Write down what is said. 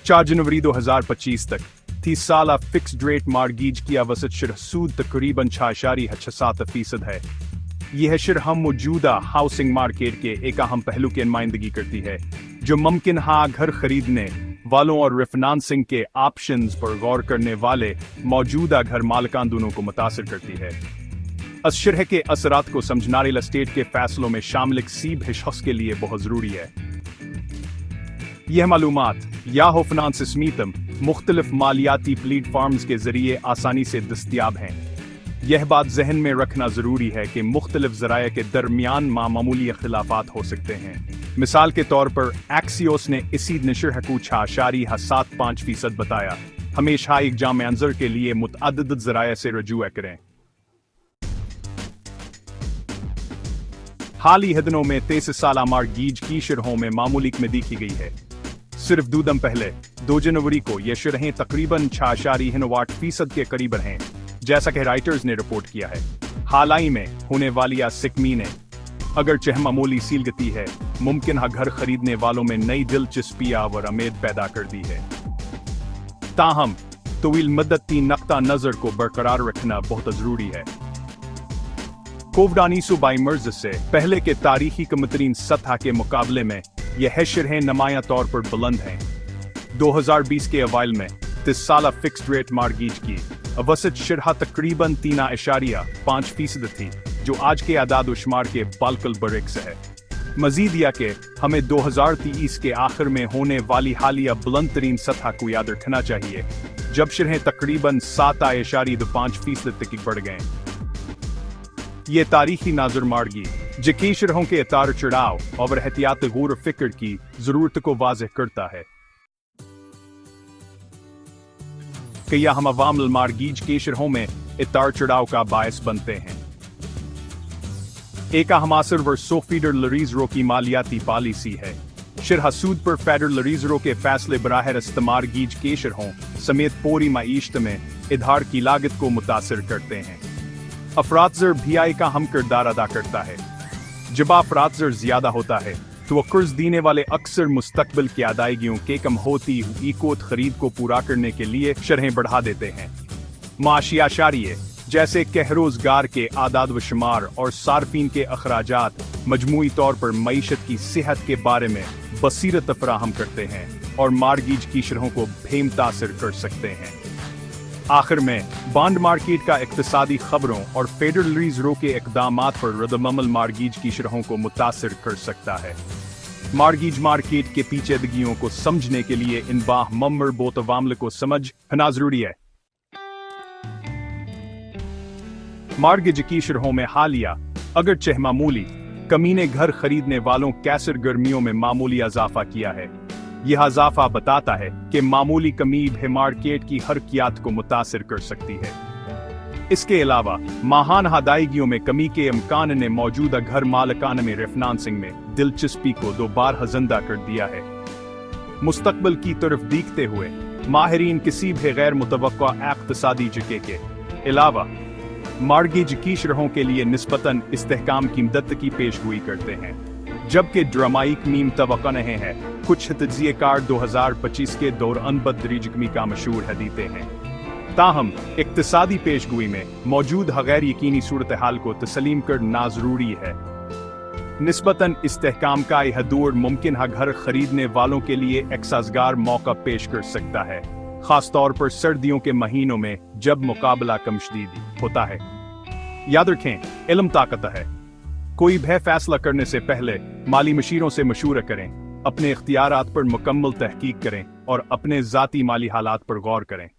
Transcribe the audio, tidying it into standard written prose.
4 जनवरी 2025 तक 30 साल fixed rate mortgage की औसत शरह सूद तकरीबन 6.67% है। यह शरह मौजूदा हाउसिंग मार्केट के एक अहम पहलू की नुमाइंदगी करती है, जो मुमकिन घर खरीदने वालों और रिफाइनेंसिंग के ऑप्शंस पर गौर करने वाले मौजूदा घर मालिकान दोनों को मुतासिर करती है। इस शरह के असरात को समझना रियल एस्टेट के फैसलों में शामिल किसी भी शख्स के लिए बहुत जरूरी है। यह मालूमात याहू फाइनेंस समेत मुख्तलिफ मालियाती प्लेटफॉर्म्स के जरिए आसानी से दस्तयाब हैं। यह बात जहन में रखना जरूरी है कि मुख्तलिफ ज़राए के दरमियान मामूली इख्तिलाफात हो सकते हैं। मिसाल के तौर पर एक्सियोस ने इसी नशर को 6.75% बताया। हमेशा एक जाम अंजर के लिए मुतअद्दिद ज़राए से रजू करें। हाल ही दिनों में 33 साल मार्गेज की शरहों में मामूली कमी की गई है। सिर्फ 2 दिन पहले 2 जनवरी को यह शरहें तकरीबन 6.9% के करीब हैं, जैसा कि राइटर्स ने रिपोर्ट किया है। हाल ही में होने वाली सिकमी ने अगरचे मामूली सीलगती है, मुमकिन घर खरीदने वालों में नई दिलचस्पी और उम्मीद पैदा कर दी है। ताहम तवील मद्दती नक्ता नजर को बरकरार रखना बहुत जरूरी है। कोविड-19 से पहले के तारीखी कमतरीन सतह के मुकाबले में यह शरहें नुमाया तौर पर बुलंद हैं। 2020 के अवाइल में 30 साल फिक्स्ड रेट मार्गेज की औसत शरह तकरीबन 3.5% थी, जो आज के आदाद शुमार के बालकल बरक्स है। मजीद यह कि हमें 2023 के आखिर में होने वाली हालिया बुलंद तरीन सतह को याद रखना चाहिए, जब शरहें तकरीबन 7.5% तक बढ़ गए। ये तारीखी नाजुर मार्गी जकी शरहों के उतार चढ़ाव और एहतियात गौर फिक्र की जरूरत को वाज़ेह करता है। कई अहम अवामिल मार्गेज के शरहों में उतार चढ़ाव का बायस बनते हैं। एक अहम असर वर्सो फेडरल रिजर्व की मालियाती पॉलिसी है। शरह सूद पर फेडरल रिजर्व के फैसले बराह रास्त मार्गेज के शरहों समेत पूरी मईशत में इधार की लागत को मुतासिर करते हैं। अफरातज़र भी का अहम किरदार अदा करता है। जब अफरातज़र ज्यादा होता है तो कर्ज देने वाले अक्सर मुस्तकबिल की अदायगियों के कम होती हुई कोत खरीद को पूरा करने के लिए शरहें बढ़ा देते हैं। माशी आशारिये जैसे कि रोजगार के आदाद व शुमार और सार्फिन के अखराजात मजमूई तौर पर मईशत की सेहत के बारे में बसीरत फराहम करते हैं और मार्गेज की शरहों को बेमुतासिर कर सकते हैं। आखिर में बॉन्ड मार्केट का इक्तिसादी खबरों और फेडरल रिजर्व के इक़दामात पर रद्द-ए-अमल मार्गेज की शरहों को मुतासिर कर सकता है। मार्गेज मार्केट के पेचीदगियों को समझने के लिए इन बाहमर्बूत अवामिल को समझना जरूरी है। मार्गेज की शरहों में हालिया अगरचे मामूली कमी ने घर खरीदने वालों कैसर गर्मियों में मामूली इजाफा किया है। यह इजाफा बताता है कि मामूली कमी भी मार्केट की हरकियात को मुतासिर कर सकती है। इसके अलावा माहाना अदायगियों में कमी के इम्कान ने मौजूदा घर मालिकान में रिफाइनेंसिंग में दिलचस्पी को दोबारा जिंदा कर दिया है। मुस्तकबिल की तरफ देखते हुए माहिरीन किसी भी गैर मुतवक्का इक़्तिसादी झटके के अलावा मार्गेज की शरहों के लिए निस्बतन इस्तेहकाम की मदद की पेशगोई करते हैं, जबकि ड्रामाई कमी मुतवक्का नहीं है। कुछ तज्ज़ियेकार 2025 के दौरान बदतरीज कमी का मशहूर है देते हैं। ताहम इक़्तिसादी पेशगोई में मौजूद गैर यकीनी सूरत हाल को तस्लीम करना जरूरी है। निस्बतन इस्तेहकाम का यह दौर मुमकिन घर खरीदने वालों के लिए एक साज़गार मौका पेश कर सकता है, खास तौर पर सर्दियों के महीनों में जब मुकाबला कम शदीद होता है। याद रखें, इल्म ताकत है। कोई भी फैसला करने से पहले माली मशीरों से मशवरा करें, अपने इख्तियारात पर मुकम्मल तहकीक करें और अपने ज़ाती माली हालात पर गौर करें।